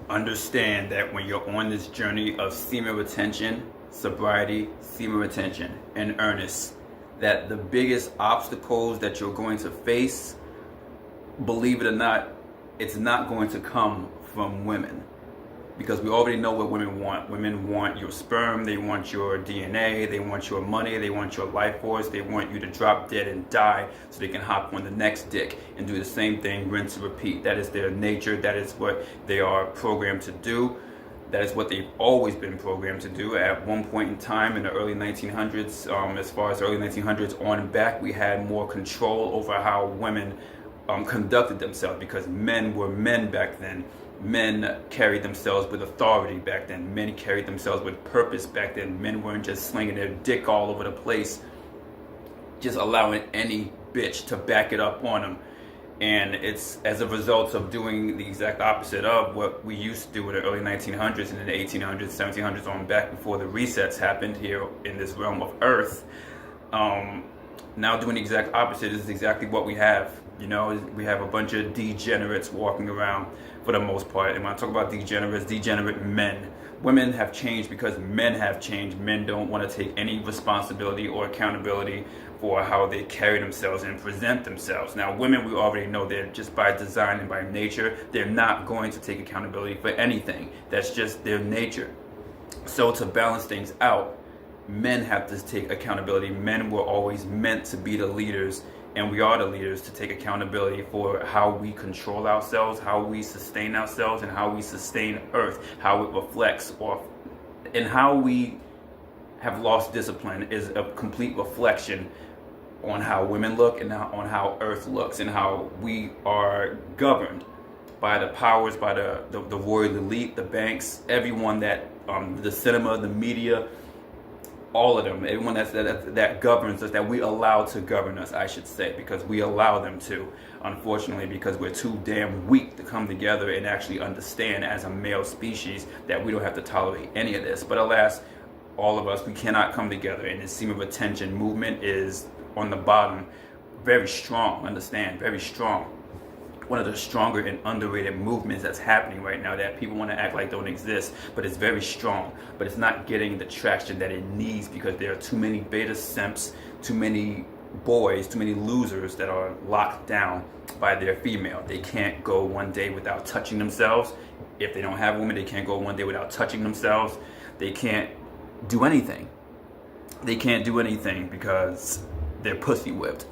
understand that when you're on this journey of semen retention, sobriety, semen retention, and earnest, that the biggest obstacles that you're going to face, believe it or not, it's not going to come from women. Because we already know what women want. Women want your sperm, they want your DNA, they want your money, they want your life force, they want you to drop dead and die so they can hop on the next dick and do the same thing, rinse and repeat. That is their nature, that is what they are programmed to do. That is what they've always been programmed to do. At one point in time in the early 1900s, as far as the early 1900s on back, we had more control over how women conducted themselves, because men were men back then. Men carried themselves with authority back then. Men carried themselves with purpose back then. Men weren't just slinging their dick all over the place, just allowing any bitch to back it up on them. And it's as a result of doing the exact opposite of what we used to do in the early 1900s and in the 1800s, 1700s on back, before the resets happened here in this realm of Earth. Now doing the exact opposite is exactly what we have. You know, we have a bunch of degenerates walking around for the most part. And when I talk about degenerates, degenerate men. Women have changed because men have changed. Men don't want to take any responsibility or accountability for how they carry themselves and present themselves. Now, women, we already know that just by design and by nature, they're not going to take accountability for anything. That's just their nature. So to balance things out, men have to take accountability. Men were always meant to be the leaders, and we are the leaders, to take accountability for how we control ourselves, how we sustain ourselves, and how we sustain Earth, how it reflects off, and how we have lost discipline is a complete reflection on how women look and on how Earth looks, and how we are governed by the powers, by the royal elite, the banks, everyone that, the cinema, the media, all of them, everyone that governs us, that we allow to govern us, I should say, because we allow them to, unfortunately, because we're too damn weak to come together and actually understand as a male species that we don't have to tolerate any of this. But alas, all of us, we cannot come together, and the semen retention movement is on the bottom, very strong, understand, very strong. One of the stronger and underrated movements that's happening right now that people want to act like don't exist, but it's very strong, but it's not getting the traction that it needs because there are too many beta simps, too many boys, too many losers that are locked down by their female. They can't go one day without touching themselves. If they don't have a woman, they can't go one day without touching themselves. They can't do anything. They can't do anything because they're pussy whipped.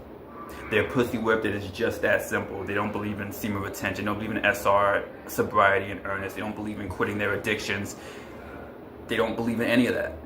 They're pussy whipped. It is just that simple. They don't believe in semen retention. They don't believe in SR, sobriety, and earnest. They don't believe in quitting their addictions. They don't believe in any of that.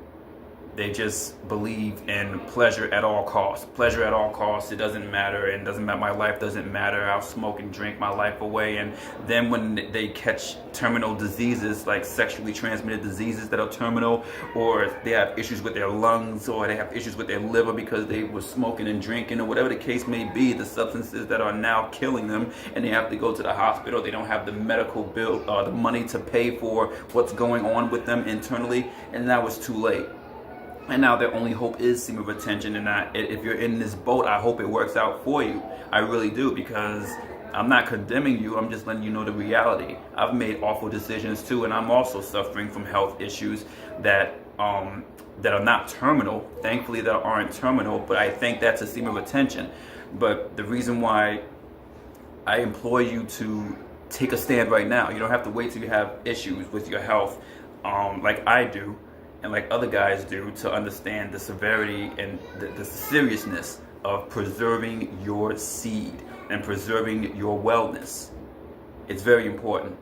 They just believe in pleasure at all costs. Pleasure at all costs. It doesn't matter. And it doesn't matter. My life doesn't matter. I'll smoke and drink my life away. And then when they catch terminal diseases, like sexually transmitted diseases that are terminal, or they have issues with their lungs, or they have issues with their liver because they were smoking and drinking, or whatever the case may be, the substances that are now killing them, and they have to go to the hospital. They don't have the medical bill, the money to pay for what's going on with them internally, and now it's too late. And now their only hope is semen retention. And if you're in this boat, I hope it works out for you. I really do, because I'm not condemning you. I'm just letting you know the reality. I've made awful decisions too, and I'm also suffering from health issues that are not terminal. Thankfully, that aren't terminal, but I think that's a semen retention. But the reason why I implore you to take a stand right now, you don't have to wait till you have issues with your health, like I do, and like other guys do, to understand the severity and the seriousness of preserving your seed and preserving your wellness. It's very important.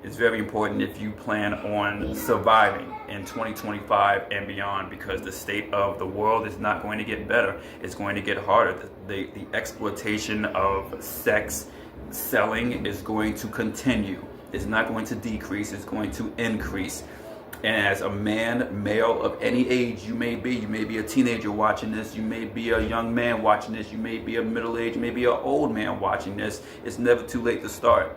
It's very important if you plan on surviving in 2025 and beyond, because the state of the world is not going to get better. It's going to get harder. The exploitation of sex selling is going to continue. It's not going to decrease. It's going to increase. And as a male of any age you may be a teenager watching this, you may be a young man watching this, you may be a middle-aged, maybe an old man watching this, it's never too late to start.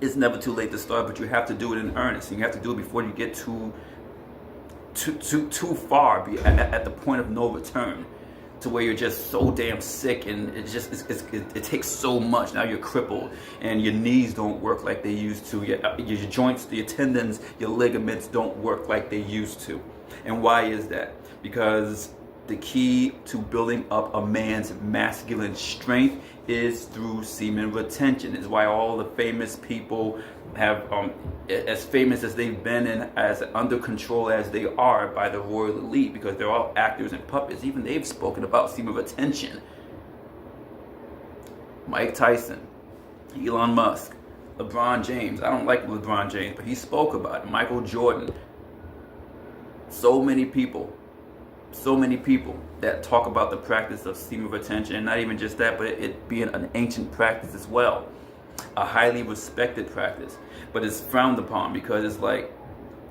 It's never too late to start, but you have to do it in earnest. And you have to do it before you get too far, at the point of no return. to where you're just so damn sick, and it takes so much. Now you're crippled and your knees don't work like they used to. Your joints, your tendons, your ligaments don't work like they used to. And why is that? Because the key to building up a man's masculine strength is through semen retention. It's why all the famous people have, as famous as they've been and as under control as they are by the royal elite, because they're all actors and puppets. Even they've spoken about semen retention. Mike Tyson, Elon Musk, LeBron James. I don't like LeBron James, but he spoke about it. Michael Jordan. So many people that talk about the practice of semen retention, and not even just that, but it being an ancient practice as well, a highly respected practice. But it's frowned upon because it's like,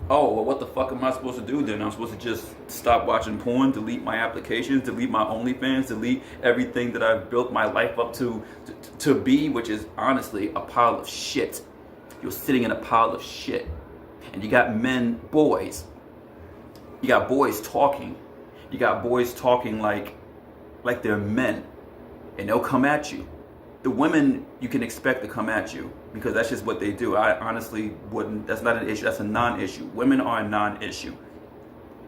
oh, well, what the fuck am I supposed to do then? I'm supposed to just stop watching porn, delete my applications, delete my OnlyFans, delete everything that I've built my life up to be, which is honestly a pile of shit. You're sitting in a pile of shit. And you got boys. You got boys talking. You got boys talking like they're men, and they'll come at you. The women you can expect to come at you because that's just what they do. I honestly wouldn't. That's not an issue. That's a non-issue. Women are a non-issue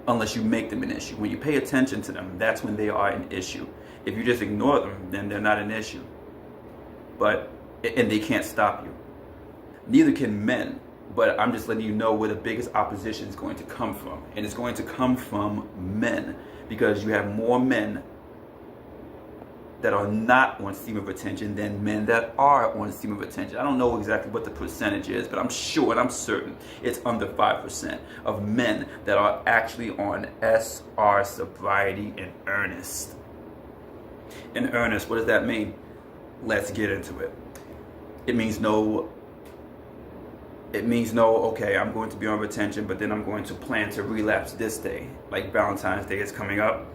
unless you make them an issue. When you pay attention to them, that's when they are an issue. If you just ignore them, then they're not an issue. And they can't stop you. Neither can men. But I'm just letting you know where the biggest opposition is going to come from. And it's going to come from men, because you have more men that are not on semen retention than men that are on semen retention. I don't know exactly what the percentage is, but I'm sure and I'm certain it's under 5% of men that are actually on SR sobriety in earnest. In earnest, what does that mean? Let's get into it. It means no, okay, I'm going to be on retention, but then I'm going to plan to relapse this day. Like Valentine's Day is coming up,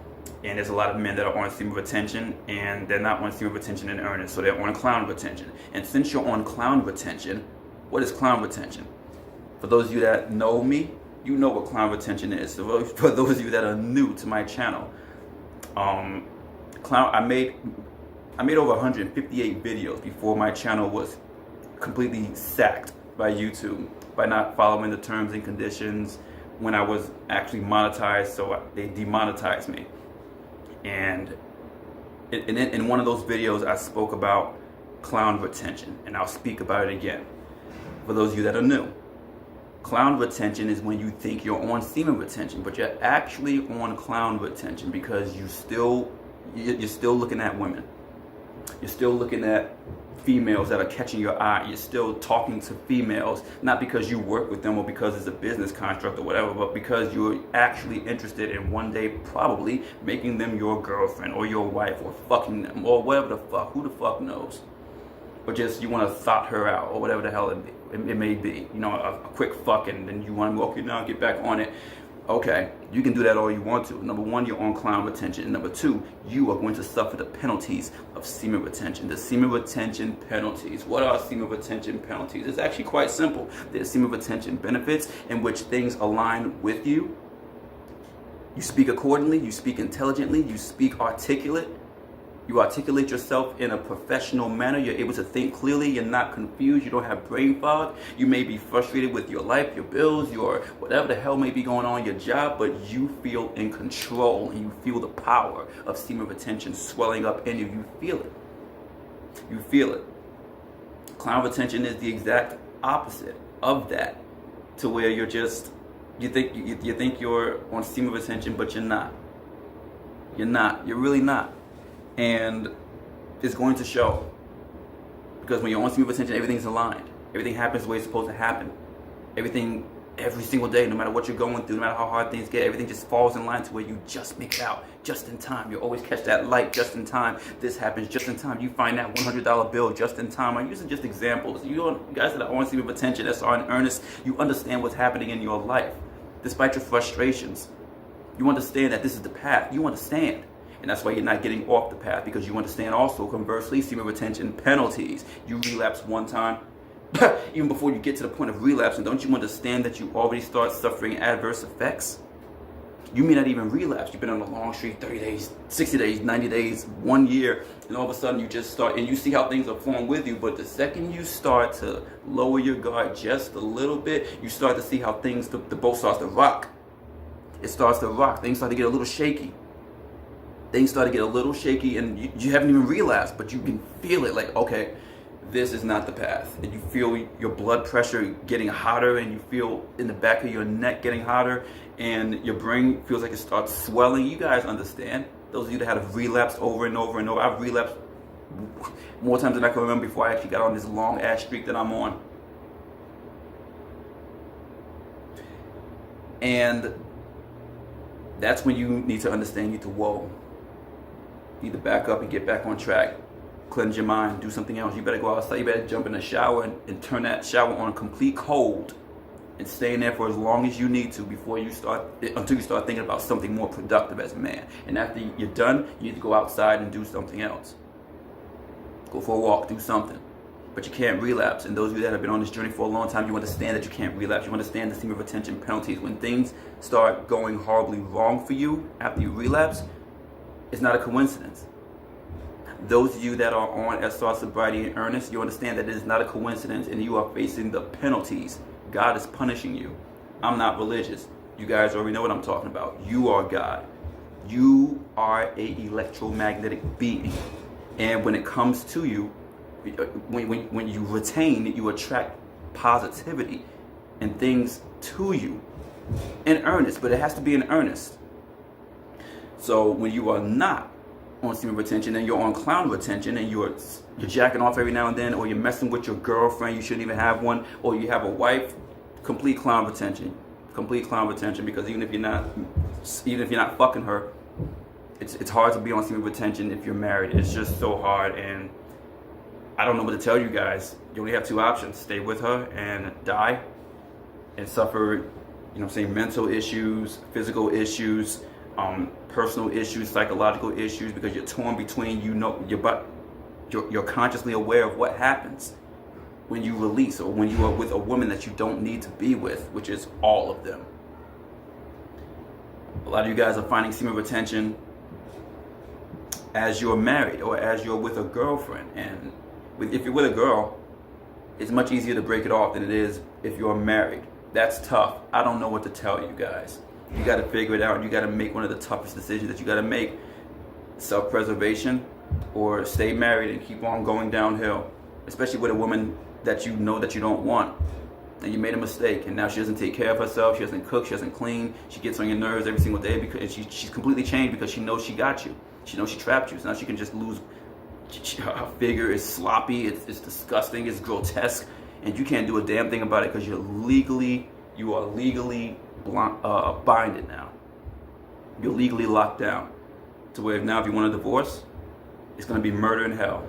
and there's a lot of men that are on semen retention, and they're not on semen retention in earnest, so they're on clown retention. And since you're on clown retention, what is clown retention? For those of you that know me, you know what clown retention is. So for those of you that are new to my channel, I made over 158 videos before my channel was completely sacked by YouTube by not following the terms and conditions when I was actually monetized, so they demonetized me. And in one of those videos I spoke about clown retention, and I'll speak about it again for those of you that are new. Clown retention is when you think you're on semen retention, but you're actually on clown retention because you're still looking at women. You're still looking at females that are catching your eye. You're still talking to females, not because you work with them or because it's a business construct or whatever, but because you're actually interested in one day probably making them your girlfriend or your wife or fucking them or whatever the fuck. Who the fuck knows? Or just you want to thought her out or whatever the hell it may be. You know, a quick fuck, and then you want to go, okay, now get back on it. Okay, you can do that all you want to. Number one, you're on clown retention. And number two, you are going to suffer the penalties of semen retention. The semen retention penalties. What are semen retention penalties? It's actually quite simple. There's semen retention benefits in which things align with you. You speak accordingly, you speak intelligently, you speak articulate. You articulate yourself in a professional manner. You're able to think clearly. You're not confused. You don't have brain fog. You may be frustrated with your life, your bills, your whatever the hell may be going on in your job, but you feel in control and you feel the power of semen retention swelling up in you. You feel it. You feel it. Clown retention is the exact opposite of that, to where you're just, you think you're on semen retention, but you're not. You're not. You're really not. And it's going to show, because when you're on semen retention, everything's aligned. Everything happens the way it's supposed to happen. Everything, every single day, no matter what you're going through, no matter how hard things get, everything just falls in line to where you just make it out just in time. You always catch that light just in time. This happens just in time. You find that $100 bill just in time. I'm using just examples. You guys that are on semen retention, that's are in earnest, you understand what's happening in your life. Despite your frustrations, you understand that this is the path. You understand. And that's why you're not getting off the path, because you understand also, conversely, semen retention penalties. You relapse one time, even before you get to the point of relapsing, don't you understand that you already start suffering adverse effects? You may not even relapse. You've been on a long streak, 30 days, 60 days, 90 days, 1 year, and all of a sudden you just start, and you see how things are flowing with you, but the second you start to lower your guard just a little bit, you start to see how things, the boat starts to rock. It starts to rock. Things start to get a little shaky. Things start to get a little shaky, and you haven't even relapsed, but you can feel it like, okay, this is not the path. And you feel your blood pressure getting hotter, and you feel in the back of your neck getting hotter, and your brain feels like it starts swelling. You guys understand. Those of you that have relapsed over and over and over. I've relapsed more times than I can remember before I actually got on this long ass streak that I'm on. And that's when you need to understand, you need to, whoa, you need to back up and get back on track. Cleanse your mind, do something else. You better go outside, you better jump in the shower and turn that shower on complete cold and stay in there for as long as you need to before you start, until you start thinking about something more productive as a man. And after you're done, you need to go outside and do something else. Go for a walk, do something. But you can't relapse. And those of you that have been on this journey for a long time, you understand that you can't relapse. You understand the seam of retention penalties. When things start going horribly wrong for you after you relapse, it's not a coincidence. Those of you that are on SOY, Sobriety, and Earnest, you understand that it is not a coincidence, and you are facing the penalties. God is punishing you. I'm not religious. You guys already know what I'm talking about. You are God. You are an electromagnetic being. And when it comes to you, when you retain, you attract positivity and things to you in earnest, but it has to be in earnest. So when you are not on semen retention and you're on clown retention and you're jacking off every now and then, or you're messing with your girlfriend, you shouldn't even have one, or you have a wife, complete clown retention, because even if you're not fucking her, it's hard to be on semen retention if you're married. It's just so hard, and I don't know what to tell you guys. You only have two options: stay with her and die and suffer, mental issues, physical issues, personal issues, psychological issues, because you're torn between, you're consciously aware of what happens when you release, or when you are with a woman that you don't need to be with, which is all of them. A lot of you guys are finding semen retention as you're married or as you're with a girlfriend. And if you're with a girl, it's much easier to break it off than it is if you're married. That's tough. I don't know what to tell you guys. You got to figure it out. You got to make one of the toughest decisions that you got to make: self-preservation, or stay married and keep on going downhill, especially with a woman that you know that you don't want, and you made a mistake, and now she doesn't take care of herself, she doesn't cook, she doesn't clean, she gets on your nerves every single day, because she's completely changed because she knows she got you. She knows she trapped you, so now she can just lose. Her figure is sloppy, it's disgusting, it's grotesque, and you can't do a damn thing about it because you are legally binded now. You're legally locked down to where now if you want a divorce, it's going to be murder in hell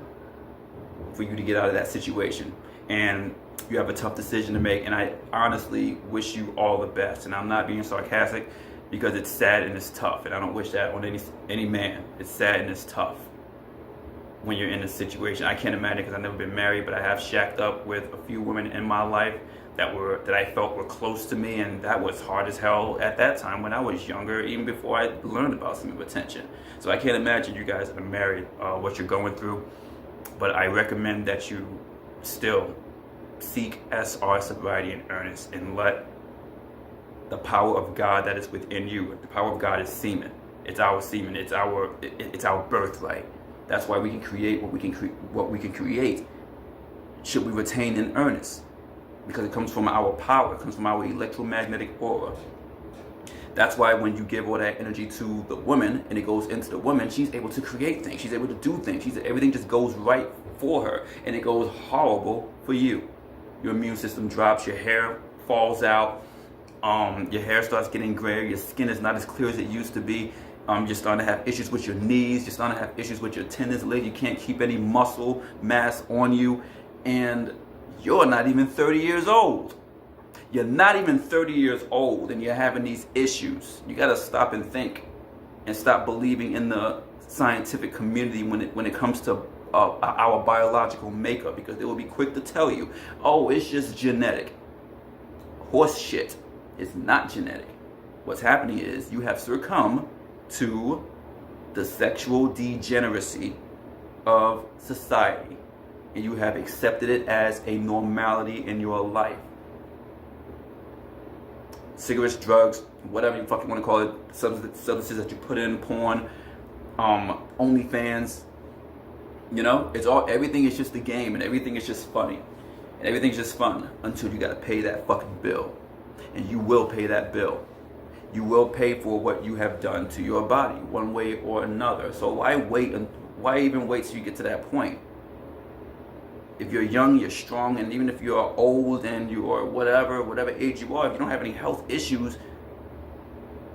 for you to get out of that situation. And you have a tough decision to make, and I honestly wish you all the best. And I'm not being sarcastic, because it's sad and it's tough, and I don't wish that on any man. It's sad and it's tough when you're in this situation. I can't imagine, because I've never been married, but I have shacked up with a few women in my life that I felt were close to me, and that was hard as hell at that time when I was younger, even before I learned about semen retention. So I can't imagine you guys that are married what you're going through, but I recommend that you still seek SR, Sobriety, and Earnest, and let the power of God that is within you. The power of God is semen. It's our semen. It's our birthright. That's why we can create what we can create. Should we retain in earnest? Because it comes from our power. It comes from our electromagnetic aura. That's why when you give all that energy to the woman and it goes into the woman, she's able to create things. She's able to do things. Everything just goes right for her, and it goes horrible for you. Your immune system drops. Your hair falls out. Your hair starts getting gray. Your skin is not as clear as it used to be. You're starting to have issues with your knees. You're starting to have issues with your tendons, legs. You can't keep any muscle mass on you. And you're not even 30 years old. You're not even 30 years old, and you're having these issues. You got to stop and think, and stop believing in the scientific community when it comes to our biological makeup, because they will be quick to tell you, oh, it's just genetic. Horse shit. It's not genetic. What's happening is you have succumbed to the sexual degeneracy of society, and you have accepted it as a normality in your life. Cigarettes, drugs, whatever you fucking want to call it, substances that you put in, porn, OnlyFans, you know, everything is just a game, and everything is just funny, and everything's just fun until you gotta pay that fucking bill. And you will pay that bill. You will pay for what you have done to your body, one way or another. So why wait, and why even wait till you get to that point? If you're young, you're strong, and even if you're old and you're whatever age you are, if you don't have any health issues,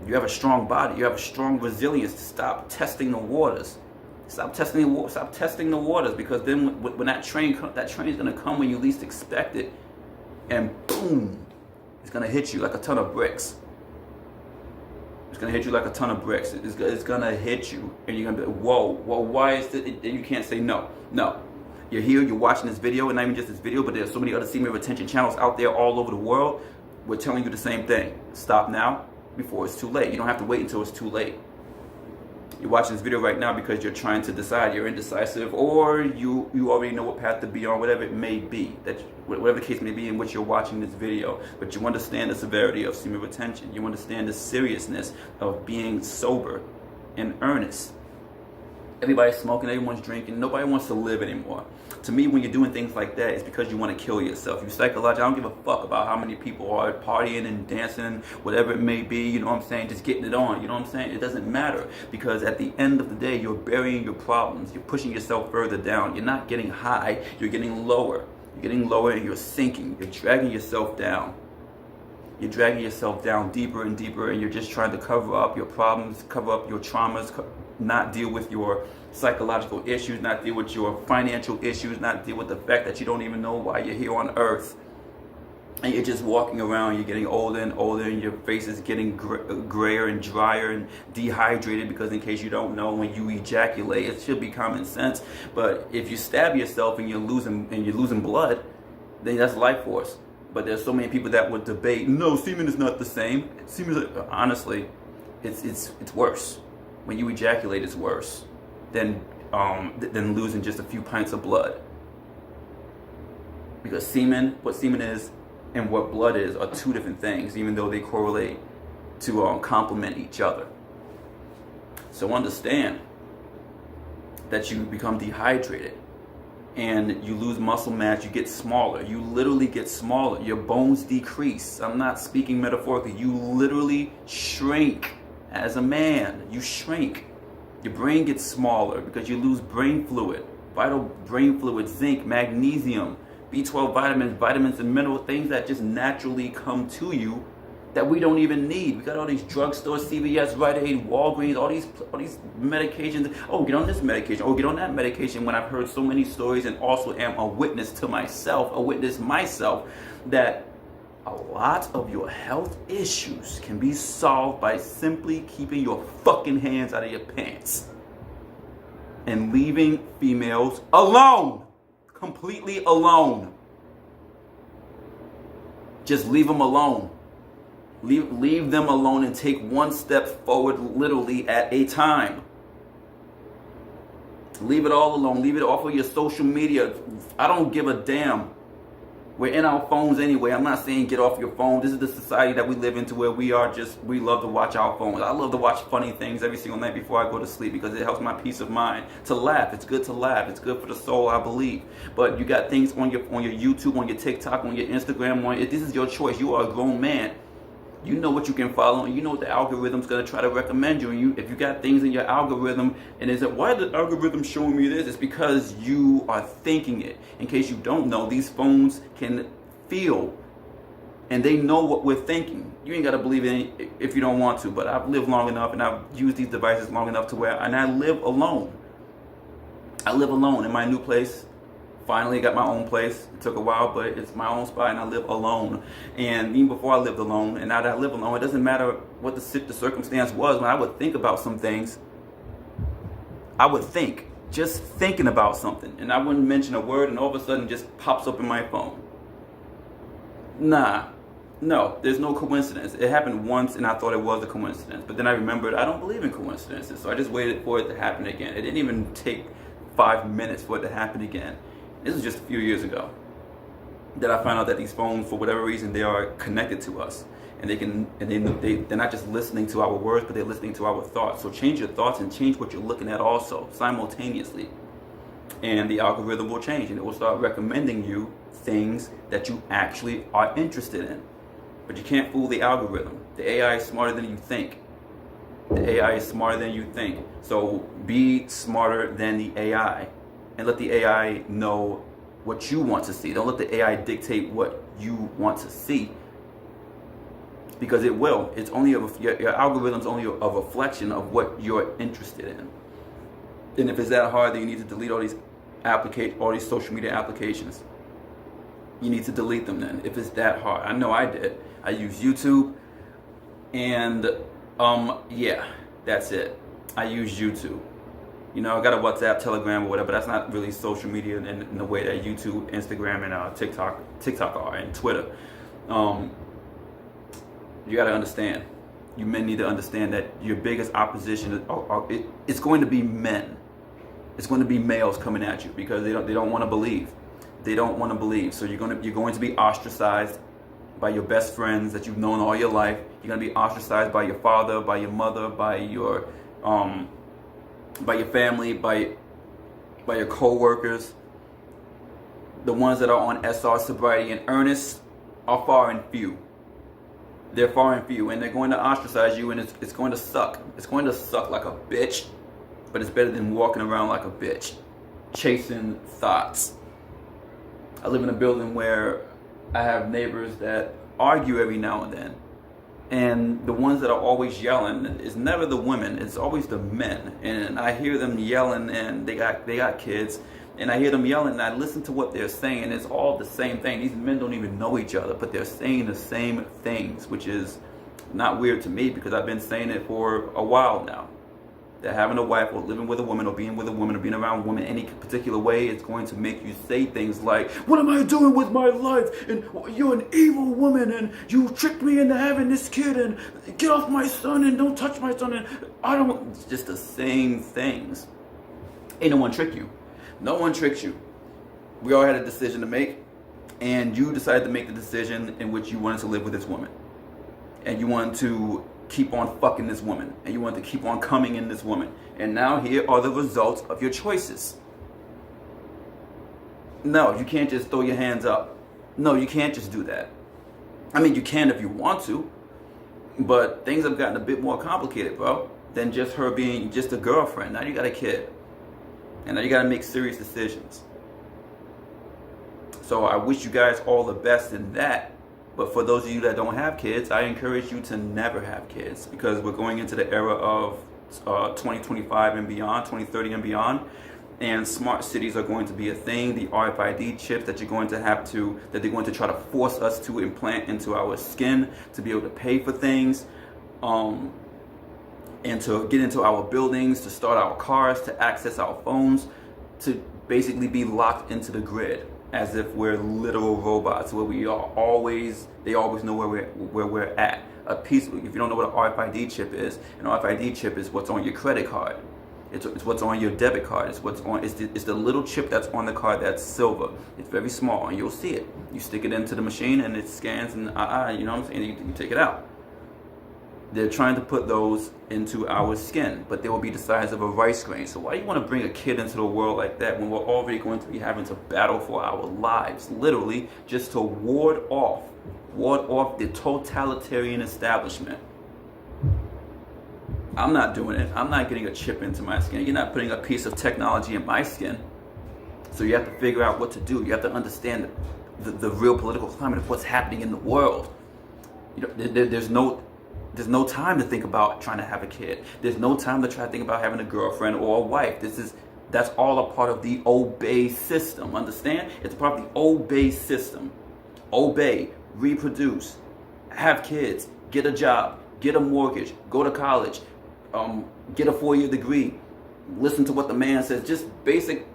you have a strong body, you have a strong resilience. Stop testing the waters. Stop testing the waters, because then when that train's gonna come when you least expect it, and boom, it's gonna hit you like a ton of bricks. It's gonna hit you like a ton of bricks. It's gonna hit you, and you're gonna be, whoa, why is it? And you can't say no. You're here, you're watching this video, and not even just this video, but there's so many other semen retention channels out there all over the world. We're telling you the same thing. Stop now before it's too late. You don't have to wait until it's too late. You're watching this video right now because you're trying to decide, you're indecisive, or you already know what path to be on, whatever it may be, whatever the case may be in which you're watching this video. But you understand the severity of semen retention. You understand the seriousness of being sober in earnest. Everybody's smoking, everyone's drinking, nobody wants to live anymore. To me, when you're doing things like that, it's because you want to kill yourself. You psychologically, I don't give a fuck about how many people are partying and dancing, whatever it may be, you know what I'm saying, just getting it on, you know what I'm saying? It doesn't matter, because at the end of the day, you're burying your problems. You're pushing yourself further down. You're not getting high, you're getting lower. You're getting lower and you're sinking. You're dragging yourself down. You're dragging yourself down deeper and deeper, and you're just trying to cover up your problems, cover up your traumas, not deal with your psychological issues, not deal with your financial issues, not deal with the fact that you don't even know why you're here on earth. And you're just walking around, you're getting older and older, and your face is getting grayer and drier and dehydrated, because in case you don't know, when you ejaculate, it should be common sense, but if you stab yourself and you're losing blood, then that's life force. But there's so many people that would debate, no, semen is not the same. Semen, honestly, it's worse. When you ejaculate, it's worse than losing just a few pints of blood. Because what semen is and what blood is are two different things, even though they correlate to complement each other. So understand that you become dehydrated, and you lose muscle mass, you get smaller. You literally get smaller. Your bones decrease. I'm not speaking metaphorically. You literally shrink as a man. You shrink. Your brain gets smaller because you lose brain fluid, vital brain fluid, zinc, magnesium, B12 vitamins and mineral things that just naturally come to you that we don't even need. We got all these drugstores, CVS, Rite Aid, Walgreens, all these medications. Oh, get on this medication. Oh, get on that medication. When I've heard so many stories, and also am a witness myself, that a lot of your health issues can be solved by simply keeping your fucking hands out of your pants and leaving females alone, completely alone. Just leave them alone. Leave them alone and take one step forward, literally at a time. Leave it all alone. Leave it off of your social media. I don't give a damn. We're in our phones anyway. I'm not saying get off your phone. This is the society that we live into, where we love to watch our phones. I love to watch funny things every single night before I go to sleep, because it helps my peace of mind. To laugh. It's good to laugh. It's good for the soul, I believe. But you got things on your YouTube, on your TikTok, on your Instagram. This is your choice. You are a grown man. You know what you can follow, and you know what the algorithm's going to try to recommend you. And if you got things in your algorithm, and is it, why is the algorithm showing me this? It's because you are thinking it. In case you don't know, these phones can feel, and they know what we're thinking. You ain't got to believe it if you don't want to, but I've lived long enough, and I've used these devices long enough to where, and I live alone. I live alone in my new place. Finally got my own place. It took a while, but it's my own spot, and I live alone. And even before I lived alone, and now that I live alone, it doesn't matter what the circumstance was. When I would think about some things, I would think, just thinking about something, and I wouldn't mention a word, and all of a sudden it just pops up in my phone. Nah, No, there's no coincidence. It happened once and I thought it was a coincidence. But then I remembered I don't believe in coincidences. So I just waited for it to happen again. It didn't even take 5 minutes for it to happen again. This was just a few years ago that I found out that these phones, for whatever reason, they are connected to us. And they're not just listening to our words, but they're listening to our thoughts. So change your thoughts and change what you're looking at also, simultaneously. And the algorithm will change and it will start recommending you things that you actually are interested in. But you can't fool the algorithm. The AI is smarter than you think. The AI is smarter than you think. So be smarter than the AI and let the AI know what you want to see. Don't let the AI dictate what you want to see, because it will. It's only your algorithm's only a reflection of what you're interested in. And if it's that hard, then you need to delete all these social media applications. You need to delete them then, if it's that hard. I know I did. I use YouTube, and yeah, that's it. I use YouTube. You know, I got a WhatsApp, Telegram, or whatever, but that's not really social media in the way that YouTube, Instagram, and TikTok are, and Twitter. You gotta understand. You men need to understand that your biggest opposition it's going to be men. It's going to be males coming at you because they don't want to believe. They don't want to believe. So you're going to be ostracized by your best friends that you've known all your life. You're going to be ostracized by your father, by your mother, by your family, by your co-workers. The ones that are on SR, sobriety, and earnest are far and few. They're far and few, and they're going to ostracize you, and it's going to suck. It's going to suck like a bitch, but it's better than walking around like a bitch, chasing thoughts. I live in a building where I have neighbors that argue every now and then. And the ones that are always yelling is never the women, it's always the men. And I hear them yelling, and they got kids, and I hear them yelling, and I listen to what they're saying. It's all the same thing. These men don't even know each other, but they're saying the same things, which is not weird to me because I've been saying it for a while now. That having a wife or living with a woman or being with a woman or being around a woman any particular way is going to make you say things like, what am I doing with my life? And you're an evil woman and you tricked me into having this kid and get off my son and don't touch my son. And it's just the same things. Ain't no one trick you. No one tricks you. We all had a decision to make, and you decided to make the decision in which you wanted to live with this woman. And you wanted to keep on fucking this woman, and you want to keep on coming in this woman, and now here are the results of your choices. No, you can't just throw your hands up. No, you can't just do that. I mean, you can if you want to, but things have gotten a bit more complicated, bro, than just her being just a girlfriend. Now you got a kid, and now you got to make serious decisions. So I wish you guys all the best in that. But for those of you that don't have kids, I encourage you to never have kids, because we're going into the era of 2025 and beyond, 2030 and beyond, and smart cities are going to be a thing. The RFID chips that they're going to try to force us to implant into our skin to be able to pay for things, and to get into our buildings, to start our cars, to access our phones, to basically be locked into the grid, as if we're literal robots, where they always know where we're at. If you don't know what an RFID chip is, an RFID chip is what's on your credit card. It's what's on your debit card. It's the little chip that's on the card that's silver. It's very small, and you'll see it. You stick it into the machine, and it scans, and you know what I'm saying? You take it out. They're trying to put those into our skin, but they will be the size of a rice grain. So why do you want to bring a kid into the world like that when we're already going to be having to battle for our lives, literally, just to ward off the totalitarian establishment? I'm not doing it. I'm not getting a chip into my skin. You're not putting a piece of technology in my skin. So you have to figure out what to do. You have to understand the real political climate of what's happening in the world. You know, there's no time to think about trying to have a kid. There's no time to try to think about having a girlfriend or a wife. That's all a part of the obey system. Understand? It's part of the obey system. Obey, reproduce, have kids, get a job, get a mortgage, go to college, get a 4-year degree, listen to what the man says. Just basic.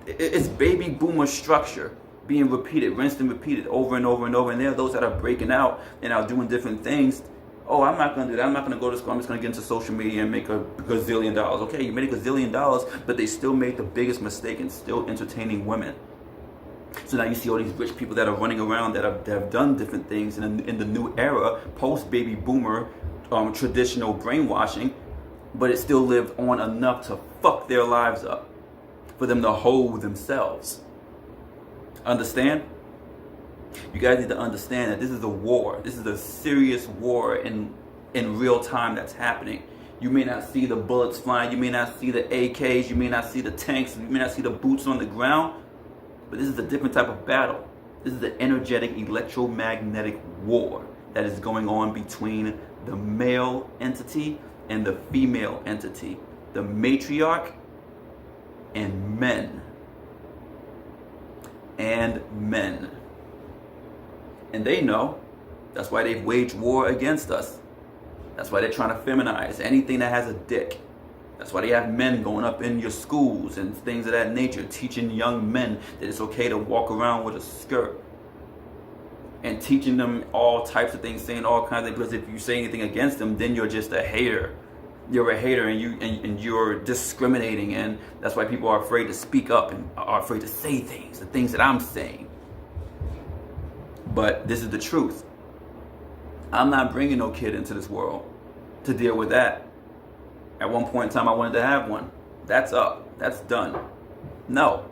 It's baby boomer structure. being repeated, rinsed and repeated over and over and over. And there are those that are breaking out and are doing different things. Oh, I'm not going to do that. I'm not going to go to school. I'm just going to get into social media and make a gazillion dollars. Okay, you made a gazillion dollars, but they still made the biggest mistake in still entertaining women. So now you see all these rich people that are running around that have done different things in the new era, post-baby boomer, traditional brainwashing, but it still lived on enough to fuck their lives up for them to hold themselves. Understand? You guys need to understand that this is a war. This is a serious war in real time that's happening. You may not see the bullets flying. You may not see the AKs. You may not see the tanks. You may not see the boots on the ground. But this is a different type of battle. This is the energetic electromagnetic war that is going on between the male entity and the female entity. The matriarch and men. And men. And they know. That's why they've waged war against us. That's why they're trying to feminize anything that has a dick. That's why they have men going up in your schools and things of that nature, teaching young men that it's okay to walk around with a skirt. And teaching them all types of things, saying all kinds of things, because if you say anything against them, then you're just a hater. You're a hater and you're discriminating, and that's why people are afraid to speak up and are afraid to say things, the things that I'm saying. But this is the truth. I'm not bringing no kid into this world to deal with that. At one point in time, I wanted to have one. That's up. That's done. No.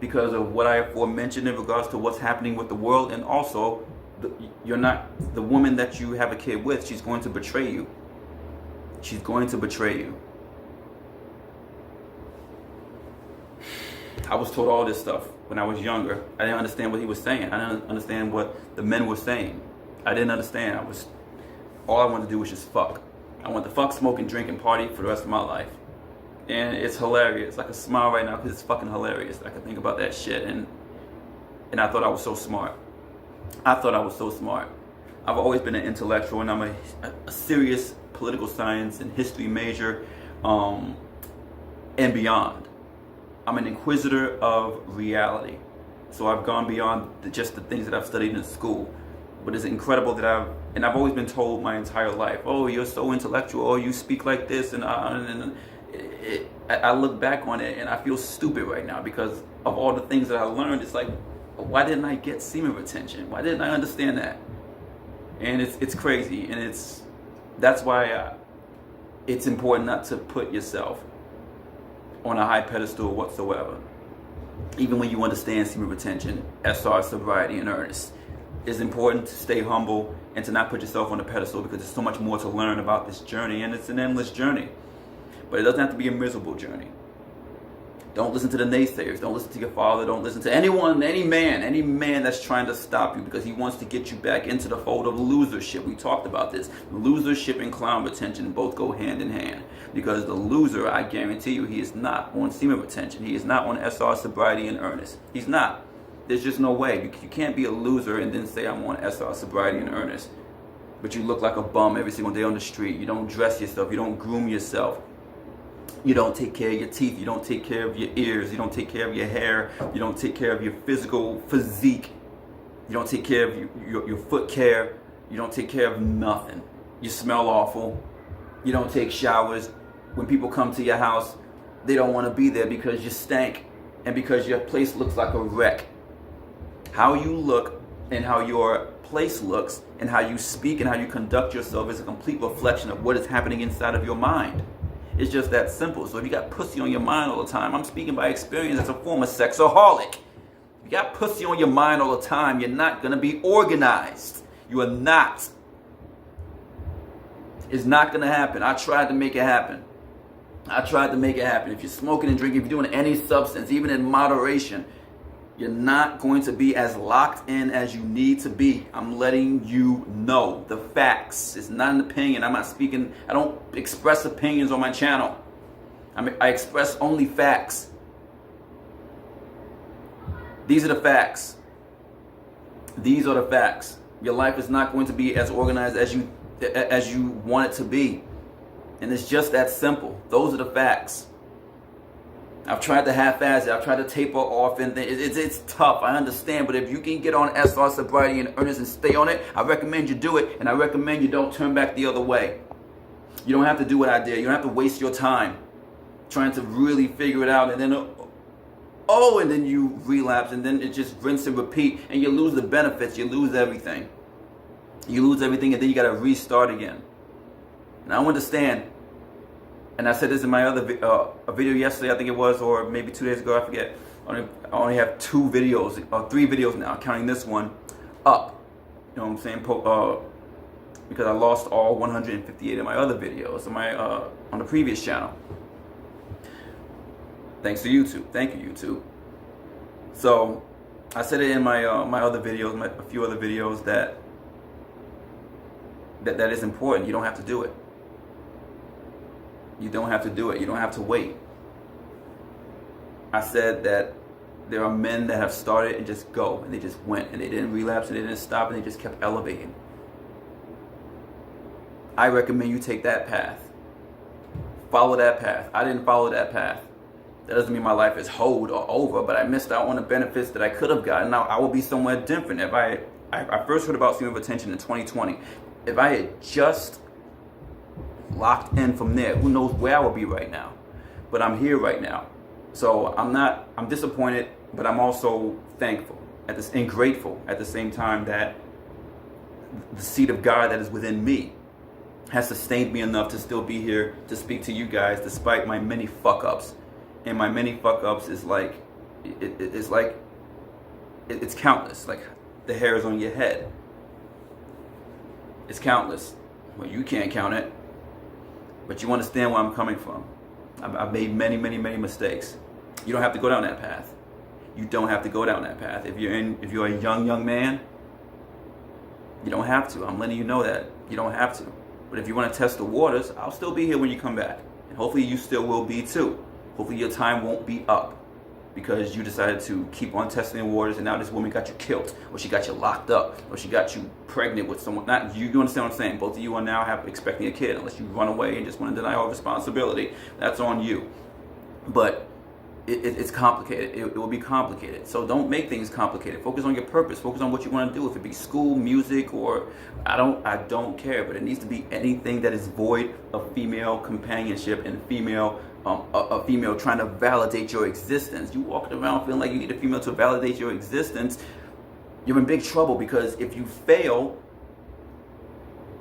Because of what I aforementioned in regards to what's happening with the world, and also, the woman that you have a kid with, she's going to betray you. She's going to betray you. I was told all this stuff when I was younger. I didn't understand what he was saying. I didn't understand what the men were saying. I didn't understand. All I wanted to do was just fuck. I want to fuck, smoke, and drink and party for the rest of my life. And it's hilarious. I can smile right now because it's fucking hilarious. I can think about that shit. And I thought I was so smart. I've always been an intellectual, and I'm a serious political science and history major, and beyond. I'm an inquisitor of reality. So I've gone beyond just the things that I've studied in school. But it's incredible that I've always been told my entire life, oh, you're so intellectual, oh, you speak like this, and I look back on it and I feel stupid right now because of all the things that I learned. It's like, why didn't I get semen retention? Why didn't I understand that? And it's crazy, and that's why it's important not to put yourself on a high pedestal whatsoever. Even when you understand semen retention, SR, sobriety, and earnest. It's important to stay humble and to not put yourself on a pedestal, because there's so much more to learn about this journey, and it's an endless journey. But it doesn't have to be a miserable journey. Don't listen to the naysayers. Don't listen to your father. Don't listen to anyone, any man that's trying to stop you, because he wants to get you back into the fold of losership. We talked about this. Losership and clown retention both go hand in hand, because the loser, I guarantee you, he is not on semen retention. He is not on SR, sobriety, and earnest. He's not. There's just no way. You can't be a loser and then say I'm on SR, sobriety, and earnest, but you look like a bum every single day on the street. You don't dress yourself. You don't groom yourself. You don't take care of your teeth. You don't take care of your ears. You don't take care of your hair. You don't take care of your physical physique. You don't take care of your foot care. You don't take care of nothing. You smell awful. You don't take showers. When people come to your house, they don't want to be there because you stank and because your place looks like a wreck. How you look and how your place looks and how you speak and how you conduct yourself is a complete reflection of what is happening inside of your mind. It's just that simple. So if you got pussy on your mind all the time, I'm speaking by experience as a former sexaholic. If you got pussy on your mind all the time, you're not going to be organized. You are not. It's not going to happen. I tried to make it happen. If you're smoking and drinking, if you're doing any substance, even in moderation, you're not going to be as locked in as you need to be. I'm letting you know the facts. It's not an opinion. I'm not speaking. I don't express opinions on my channel. I express only facts. These are the facts. Your life is not going to be as organized as you want it to be. And it's just that simple. Those are the facts. I've tried to half-ass it. I've tried to taper off, and it's tough. I understand, but if you can get on SR Sobriety and Earnest and stay on it, I recommend you do it, and I recommend you don't turn back the other way. You don't have to do what I did. You don't have to waste your time trying to really figure it out, and then and then you relapse, and then it just rinse and repeat, and you lose the benefits. You lose everything. You lose everything, and then you got to restart again. And I understand. And I said this in my other a video yesterday, I think it was, or maybe 2 days ago, I forget. I only have 2 videos, or 3 videos now, counting this one, up. You know what I'm saying? Because I lost all 158 of my other videos on my on the previous channel. Thanks to YouTube. Thank you, YouTube. So I said it in my my other videos, a few other videos, that is important. You don't have to do it. You don't have to do it. You don't have to wait. I said that there are men that have started and just go, and they just went, and they didn't relapse, and they didn't stop, and they just kept elevating. I recommend you take that path. Follow that path. I didn't follow that path. That doesn't mean my life is hold or over, but I missed out on the benefits that I could have gotten. Now, I would be somewhere different if I first heard about stream of attention in 2020. If I had just locked in from there, who knows where I would be right now. But I'm here right now. So I'm disappointed, but I'm also thankful and grateful at the same time that the seed of God that is within me has sustained me enough to still be here to speak to you guys despite my many fuck-ups. And my many fuck-ups is like, it's countless, like the hairs on your head. It's countless. Well, you can't count it. But you understand where I'm coming from. I've made many mistakes. You don't have to go down that path. You don't have to go down that path. If you're a young man, you don't have to. I'm letting you know that. You don't have to. But if you want to test the waters, I'll still be here when you come back. And hopefully you still will be too. Hopefully your time won't be up because you decided to keep on testing the waters, and now this woman got you killed, or she got you locked up, or she got you pregnant with someone. Not you. You understand what I'm saying? Both of you are now expecting a kid, unless you run away and just want to deny all responsibility. That's on you. But it's complicated. It will be complicated. So don't make things complicated. Focus on your purpose. Focus on what you want to do. If it be school, music, or I don't care. But it needs to be anything that is void of female companionship and a female trying to validate your existence. You walking around feeling like you need a female to validate your existence, you're in big trouble, because if you fail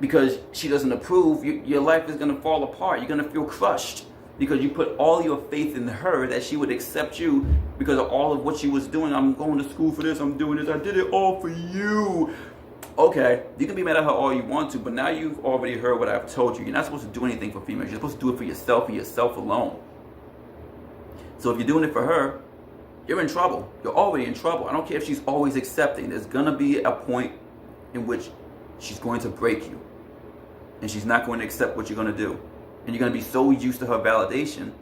because she doesn't approve, your life is going to fall apart. You're going to feel crushed because you put all your faith in her that she would accept you because of all of what she was doing. I'm going to school for this, I'm doing this, I did it all for you. Okay, you can be mad at her all you want to, but now you've already heard what I've told you. You're not supposed to do anything for females. You're supposed to do it for yourself alone. So if you're doing it for her, you're in trouble. You're already in trouble. I don't care if she's always accepting. There's going to be a point in which she's going to break you. And she's not going to accept what you're going to do. And you're going to be so used to her validation,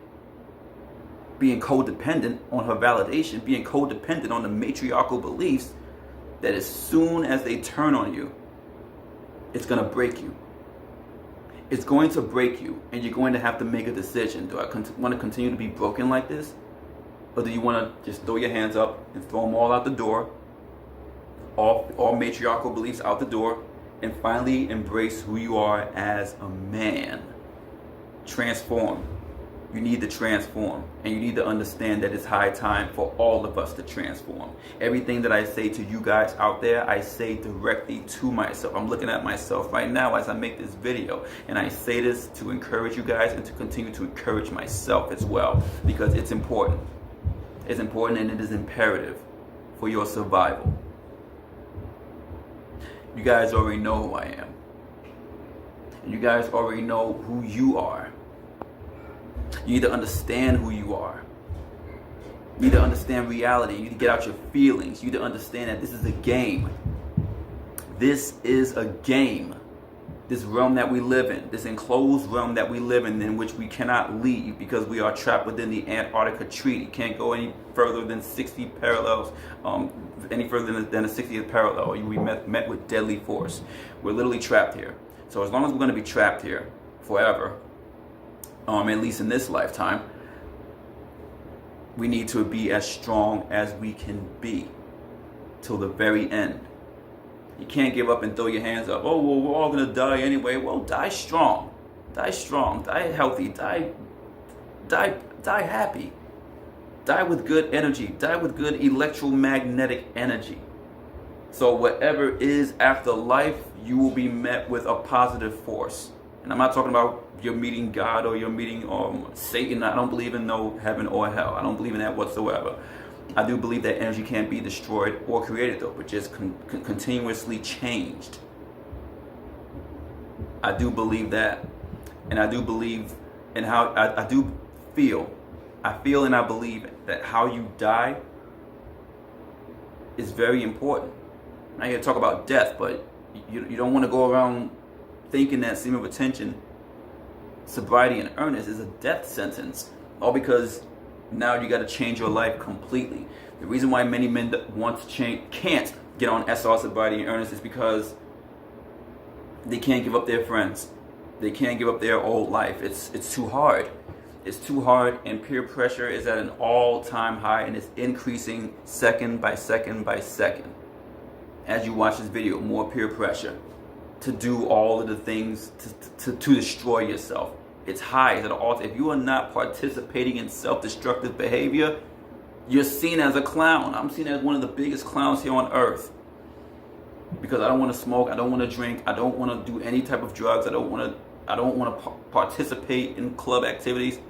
being codependent on her validation, being codependent on the matriarchal beliefs, that as soon as they turn on you, it's going to break you. It's going to break you, and you're going to have to make a decision. Do I want to continue to be broken like this? Or do you want to just throw your hands up and throw them all out the door, all matriarchal beliefs out the door, and finally embrace who you are as a man? Transform. You need to transform, and you need to understand that it's high time for all of us to transform. Everything that I say to you guys out there, I say directly to myself. I'm looking at myself right now as I make this video, and I say this to encourage you guys and to continue to encourage myself as well, because it's important. It's important, and it is imperative for your survival. You guys already know who I am, and you guys already know who you are. You need to understand who you are. You need to understand reality. You need to get out your feelings. You need to understand that this is a game. This is a game. This realm that we live in, this enclosed realm that we live in which we cannot leave because we are trapped within the Antarctica Treaty. Can't go any further than 60 parallels, any further than the 60th parallel, or you'll be met with deadly force. We're literally trapped here. So as long as we're going to be trapped here forever, at least in this lifetime, We need to be as strong as we can be till the very end. You can't give up and throw your hands up. Oh, well, we're all gonna die anyway. Well, die strong. Die strong. Die healthy. Die happy. Die with good energy. Die with good electromagnetic energy. So whatever is after life, you will be met with a positive force. And I'm not talking about you're meeting God or you're meeting Satan. I don't believe in no heaven or hell. I don't believe in that whatsoever. I do believe that energy can't be destroyed or created, though, but just continuously changed. I do believe that. And I do believe in how I do feel. I feel and I believe that how you die is very important. I'm not here to talk about death, but you don't want to go around thinking that seam of attention, sobriety, and earnest is a death sentence, all because now you got to change your life completely. The reason why many men can't get on SR, sobriety, and earnest is because they can't give up their friends. They can't give up their old life. It's too hard. It's too hard, and peer pressure is at an all-time high, and it's increasing second by second by second. As you watch this video, more peer pressure to do all of the things to destroy yourself. It's high. It's at an all. If you are not participating in self-destructive behavior, you're seen as a clown. I'm seen as one of the biggest clowns here on earth. Because I don't want to smoke, I don't want to drink, I don't want to do any type of drugs, I don't want to participate in club activities.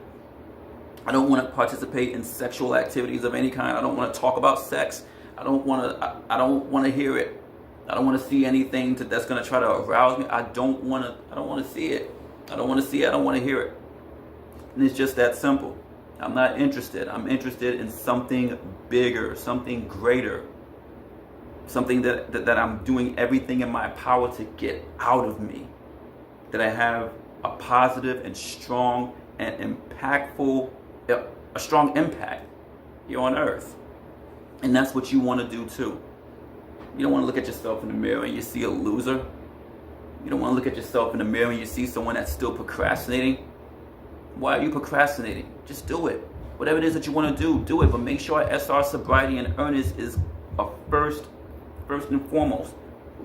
I don't want to participate in sexual activities of any kind. I don't want to talk about sex. I don't want to hear it. I don't want to see anything that's going to try to arouse me. I don't want to see it. I don't want to see it. I don't want to hear it. And it's just that simple. I'm not interested. I'm interested in something bigger, something greater, something that I'm doing everything in my power to get out of me. That I have a positive and strong and impactful, a strong impact here on earth. And that's what you want to do too. You don't want to look at yourself in the mirror and you see a loser. You don't want to look at yourself in the mirror and you see someone that's still procrastinating. Why are you procrastinating? Just do it. Whatever it is that you want to do it. But make sure SR, sobriety, and earnest is a first and foremost.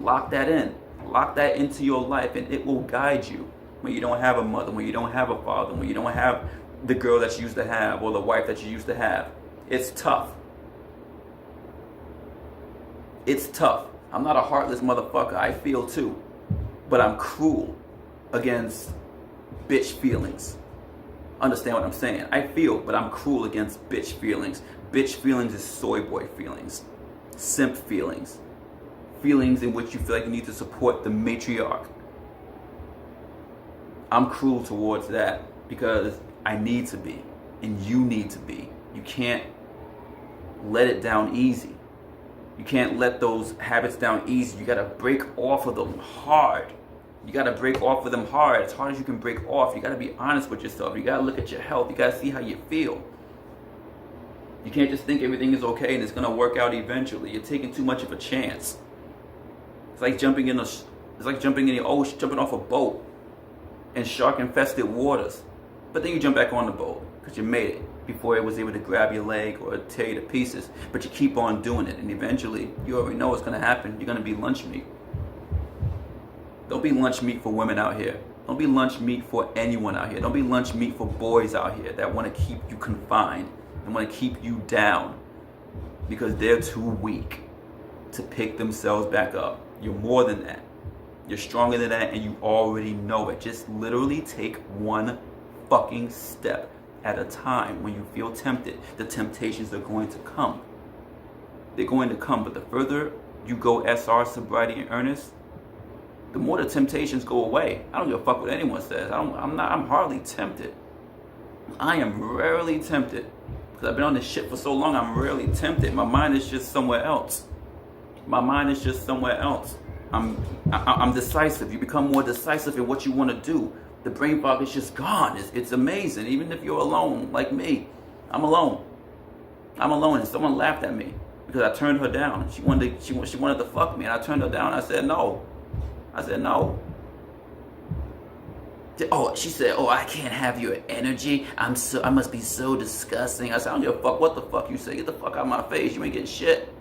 Lock that in. Lock that into your life, and it will guide you when you don't have a mother, when you don't have a father, when you don't have the girl that you used to have or the wife that you used to have. It's tough. It's tough. I'm not a heartless motherfucker. I feel too. But I'm cruel against bitch feelings. Understand what I'm saying? I feel, but I'm cruel against bitch feelings. Bitch feelings is soy boy feelings. SIMP feelings. Feelings in which you feel like you need to support the matriarch. I'm cruel towards that because I need to be, and you need to be. You can't let it down easy. You can't let those habits down easy. You gotta break off of them hard. You gotta break off of them hard, as hard as you can break off. You gotta be honest with yourself. You gotta look at your health. You gotta see how you feel. You can't just think everything is okay and it's gonna work out eventually. You're taking too much of a chance. It's like jumping in the ocean, jumping off a boat in shark-infested waters. But then you jump back on the boat because you made it before it was able to grab your leg or tear you to pieces. But you keep on doing it, and eventually you already know what's gonna happen. You're gonna be lunch meat. Don't be lunch meat for women out here. Don't be lunch meat for anyone out here. Don't be lunch meat for boys out here that want to keep you confined and want to keep you down because they're too weak to pick themselves back up. You're more than that. You're stronger than that, and you already know it. Just literally take one fucking step at a time. When you feel tempted, the temptations are going to come. They're going to come, but the further you go SR, sobriety, and earnest, the more the temptations go away. I don't give a fuck what anyone says. I'm hardly tempted. I am rarely tempted. Because I've been on this shit for so long, I'm rarely tempted. My mind is just somewhere else. My mind is just somewhere else. I'm decisive. You become more decisive in what you want to do. The brain fog is just gone. It's amazing. Even if you're alone, like me. I'm alone. And someone laughed at me because I turned her down. She wanted to fuck me, and I turned her down. I said no. Oh, she said, oh, I can't have your energy. I must be so disgusting. I said, I don't give a fuck what the fuck you say. Get the fuck out of my face. You ain't getting shit.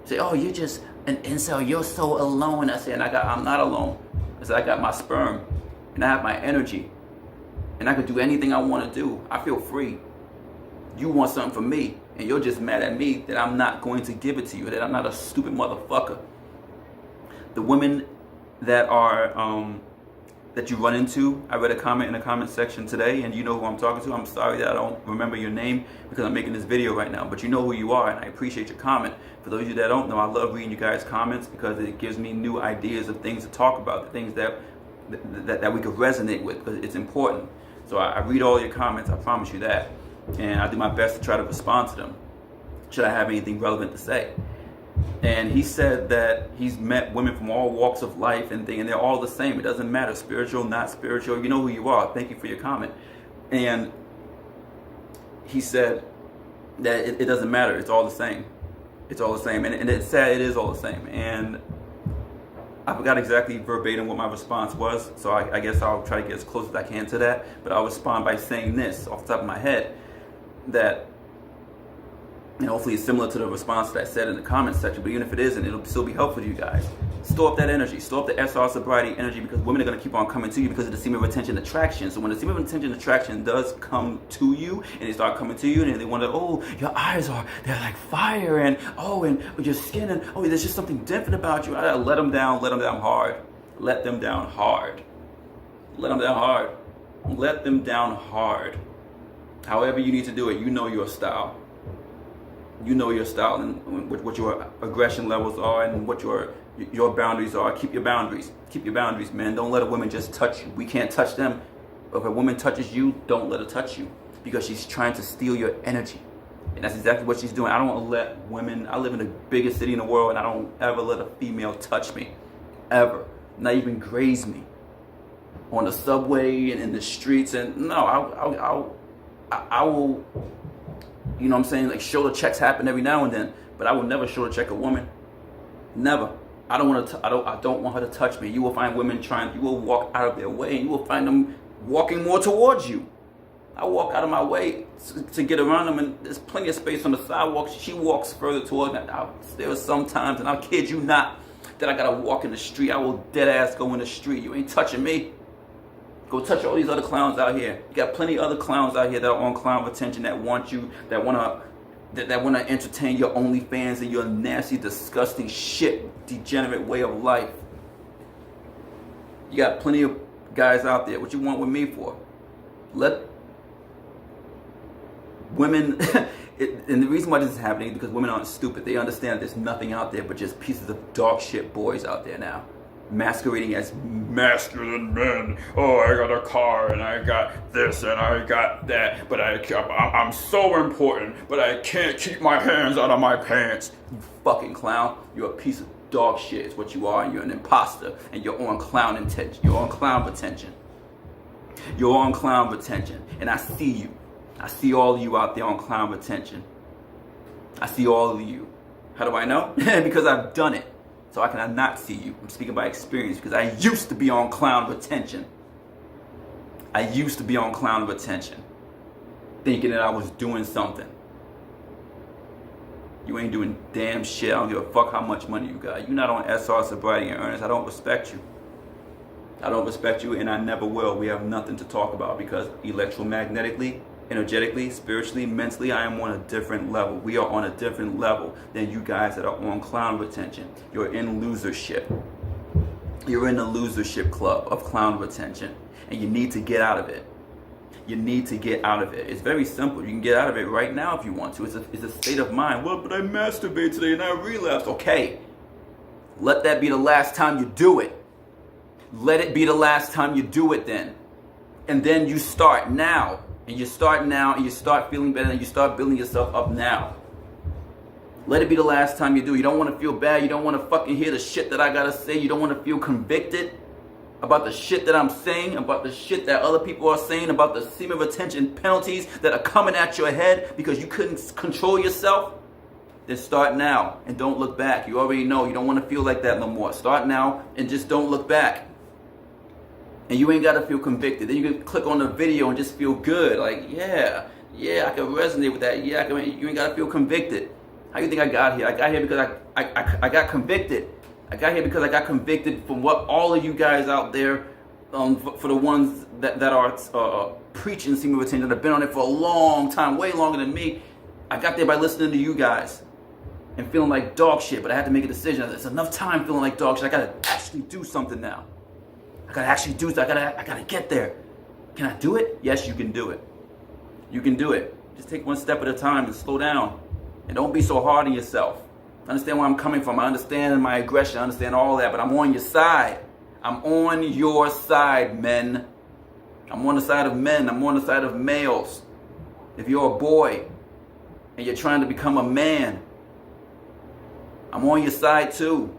Say, oh, you're just an incel. You're so alone. I said, I'm not alone. I said, I got my sperm and I have my energy and I could do anything I want to do. I feel free. You want something from me and you're just mad at me that I'm not going to give it to you, that I'm not a stupid motherfucker. The women that are, that you run into, I read a comment in the comment section today, and you know who I'm talking to. I'm sorry that I don't remember your name because I'm making this video right now, but you know who you are, and I appreciate your comment. For those of you that don't know, I love reading you guys' comments because it gives me new ideas of things to talk about, the things that we could resonate with, because it's important. So I read all your comments, I promise you that, and I do my best to try to respond to them, should I have anything relevant to say. And he said that he's met women from all walks of life and they're all the same. It doesn't matter, spiritual, not spiritual. You know who you are. Thank you for your comment. And he said that it doesn't matter. It's all the same. It's all the same. And it's sad. It is all the same. And I forgot exactly verbatim what my response was. So I guess I'll try to get as close as I can to that. But I'll respond by saying this off the top of my head, that, and hopefully it's similar to the response that I said in the comment section, but even if it isn't, it'll still be helpful to you guys. Store up that energy. Store up the SR sobriety energy, because women are going to keep on coming to you because of the semen retention attraction. So when the semen retention attraction does come to you, and they start coming to you, and they wonder, oh, your eyes they're like fire, and oh, and your skin, and oh, there's just something different about you. I gotta let them down hard. Let them down hard. Let them down hard. Let them down hard. However you need to do it, you know your style. You know your style and what your aggression levels are and what your boundaries are. Keep your boundaries. Keep your boundaries, man. Don't let a woman just touch you. We can't touch them. But if a woman touches you, don't let her touch you, because she's trying to steal your energy. And that's exactly what she's doing. I don't let women, I live in the biggest city in the world, and I don't ever let a female touch me. Ever. Not even graze me. On the subway and in the streets. And no, I will, you know what I'm saying, like shoulder checks happen every now and then, but I will never shoulder check a woman. Never. I don't want her to touch me. You will find women you will walk out of their way, and you will find them walking more towards you. I walk out of my way to get around them, and there's plenty of space on the sidewalk. She walks further towards me. There are some times, and I'll kid you not, that I gotta walk in the street. I will dead ass go in the street. You ain't touching me. Go touch all these other clowns out here. You got plenty of other clowns out here that are on clown retention, that want you, that wanna entertain your OnlyFans and your nasty, disgusting shit, degenerate way of life. You got plenty of guys out there. What you want with me for? Let women, and the reason why this is happening is because women aren't stupid. They understand that there's nothing out there but just pieces of dog shit boys out there now, masquerading as masculine men. Oh, I got a car and I got this and I got that, but I'm so important, but I can't keep my hands out of my pants. You fucking clown. You're a piece of dog shit is what you are, and you're an imposter, and you're on clown intention. You're on clown retention. You're on clown retention, and I see you. I see all of you out there on clown retention. I see all of you. How do I know? Because I've done it. So I cannot not see you. I'm speaking by experience, because I used to be on clown retention. I used to be on clown retention, thinking that I was doing something. You ain't doing damn shit. I don't give a fuck how much money you got. You're not on SR sobriety and earnest. I don't respect you. I don't respect you, and I never will. We have nothing to talk about, because electromagnetically, energetically, spiritually, mentally, I am on a different level. We are on a different level than you guys that are on clown retention. You're in losership. You're in the losership club of clown retention, and you need to get out of it. You need to get out of it. It's very simple. You can get out of it right now if you want to. It's a state of mind. Well, but I masturbated today and I relapsed. Okay. Let that be the last time you do it. Let it be the last time you do it then. And then you start now. And you start now, and you start feeling better, and you start building yourself up now. Let it be the last time you do. You don't want to feel bad. You don't want to fucking hear the shit that I gotta say. You don't want to feel convicted about the shit that I'm saying, about the shit that other people are saying, about the semen retention penalties that are coming at your head because you couldn't control yourself. Then start now and don't look back. You already know you don't want to feel like that no more. Start now and just don't look back. And you ain't got to feel convicted. Then you can click on the video and just feel good. Like, yeah, I can resonate with that. Yeah, you ain't got to feel convicted. How you think I got here? I got here because I got convicted. I got here because I got convicted from what all of you guys out there, for the ones that are preaching seam of attention, that have been on it for a long time, way longer than me. I got there by listening to you guys and feeling like dog shit, but I had to make a decision. It's enough time feeling like dog shit. I gotta actually do something now. I gotta actually do something. I gotta get there. Can I do it? Yes, you can do it. You can do it. Just take one step at a time and slow down. And don't be so hard on yourself. I understand where I'm coming from. I understand my aggression. I understand all that, but I'm on your side. I'm on your side, men. I'm on the side of men. I'm on the side of males. If you're a boy and you're trying to become a man, I'm on your side too.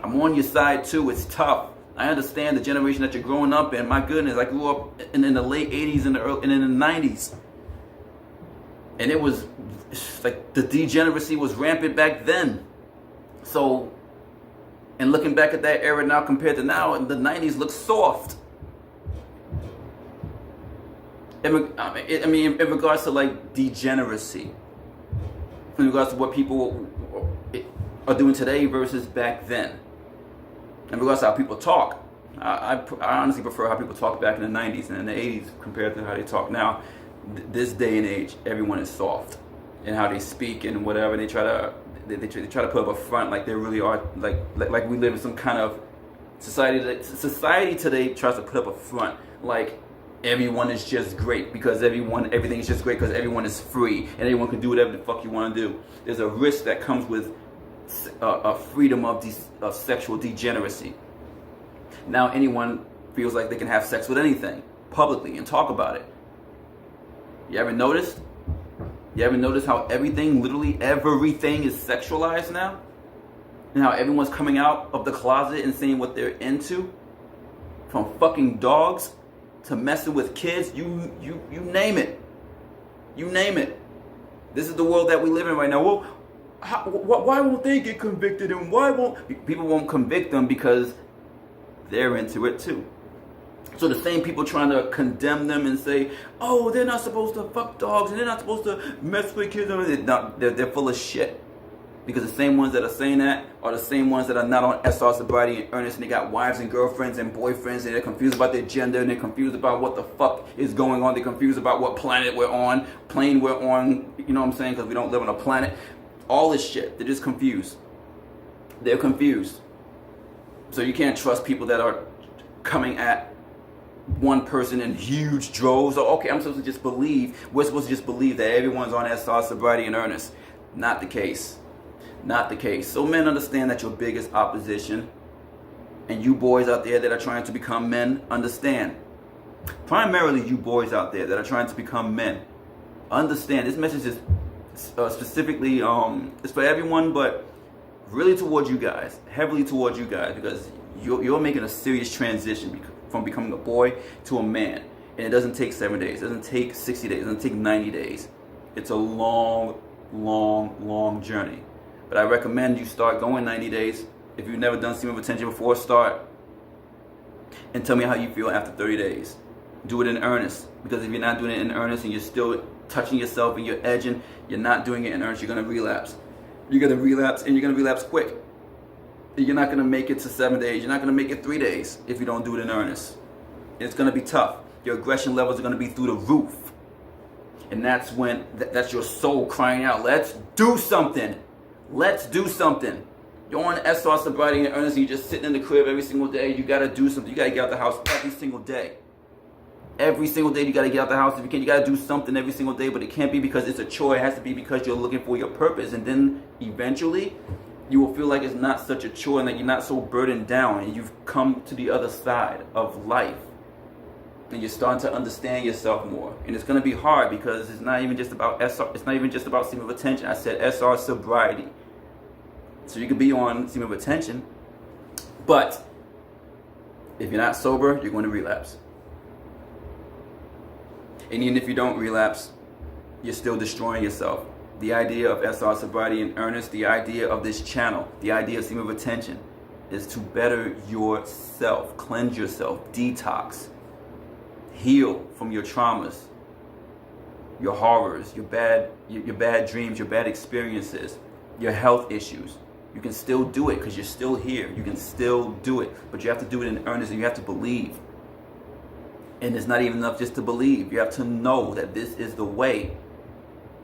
I'm on your side too. It's tough. I understand the generation that you're growing up in. My goodness, I grew up in the late 80s and in the 90s. And it was like the degeneracy was rampant back then. So, and looking back at that era now compared to now, the 90s looks soft. I mean, in regards to like degeneracy, in regards to what people are doing today versus back then. In regards to how people talk, I honestly prefer how people talked back in the 90s and in the 80s compared to how they talk now. This day and age, everyone is soft in how they speak and whatever. They try to put up a front like they really are, like we live in some kind of society. Society today tries to put up a front like everyone is just great because everything is just great because everyone is free and everyone can do whatever the fuck you want to do. There's a risk that comes with a freedom of sexual degeneracy. Now anyone feels like they can have sex with anything publicly and talk about it. You ever noticed? You ever notice how literally everything is sexualized now? And how everyone's coming out of the closet and saying what they're into? From fucking dogs to messing with kids, you name it. You name it. This is the world that we live in right now. Well, why won't they get convicted, and why won't people won't convict them? Because they're into it too. So the same people trying to condemn them and say, oh, they're not supposed to fuck dogs and they're not supposed to mess with kids, they're full of shit. Because the same ones that are saying that are the same ones that are not on SR, sobriety, and earnest, and they got wives and girlfriends and boyfriends, and they're confused about their gender, and they're confused about what the fuck is going on. They're confused about what planet we're on, plane we're on, you know what I'm saying, because we don't live on a planet. All this shit, they're just confused. They're confused. So you can't trust people that are coming at one person in huge droves. So, okay, we're supposed to just believe that everyone's on SR, sobriety, and earnest. Not the case. Not the case. So men, understand that your biggest opposition, and you boys out there that are trying to become men, understand. Primarily you boys out there that are trying to become men, understand. This message is specifically, it's for everyone, but really towards you guys, heavily towards you guys, because you're making a serious transition from becoming a boy to a man. And it doesn't take 7 days, it doesn't take 60 days, it doesn't take 90 days. It's a long, long, long journey. But I recommend you start going 90 days. If you've never done seam of attention before, start. And tell me how you feel after 30 days. Do it in earnest. Because if you're not doing it in earnest and you're still touching yourself and you're edging, you're not doing it in earnest, you're going to relapse. You're going to relapse, and you're going to relapse quick. You're not going to make it to 7 days. You're not going to make it 3 days if you don't do it in earnest. It's going to be tough. Your aggression levels are going to be through the roof. And that's when, that's your soul crying out, let's do something. Let's do something. You're on SR, sobriety, and earnest, and you're just sitting in the crib every single day. You got to do something. You got to get out the house every single day. Every single day you got to get out the house. If you can, you got to do something every single day, but it can't be because it's a chore. It has to be because you're looking for your purpose. And then eventually you will feel like it's not such a chore and that you're not so burdened down, and you've come to the other side of life. And you're starting to understand yourself more. And it's going to be hard because it's not even just about SR. It's not even just about seam of attention. I said SR, sobriety. So you could be on seam of attention, but if you're not sober, you're going to relapse. And even if you don't relapse, you're still destroying yourself. The idea of SR, sobriety, and earnest, the idea of this channel, the idea of seam of attention, is to better yourself, cleanse yourself, detox, heal from your traumas, your horrors, your bad dreams, your bad experiences, your health issues. You can still do it because you're still here. You can still do it, but you have to do it in earnest, and you have to believe. And it's not even enough just to believe. You have to know that this is the way.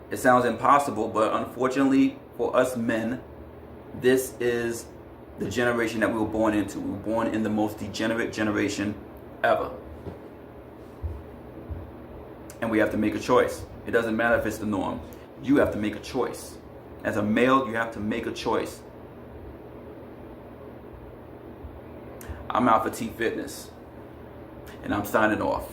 It sounds impossible, but unfortunately for us men, this is the generation that we were born into. We were born in the most degenerate generation ever. And we have to make a choice. It doesn't matter if it's the norm. You have to make a choice. As a male, you have to make a choice. I'm Alpha T Fitness, and I'm signing off.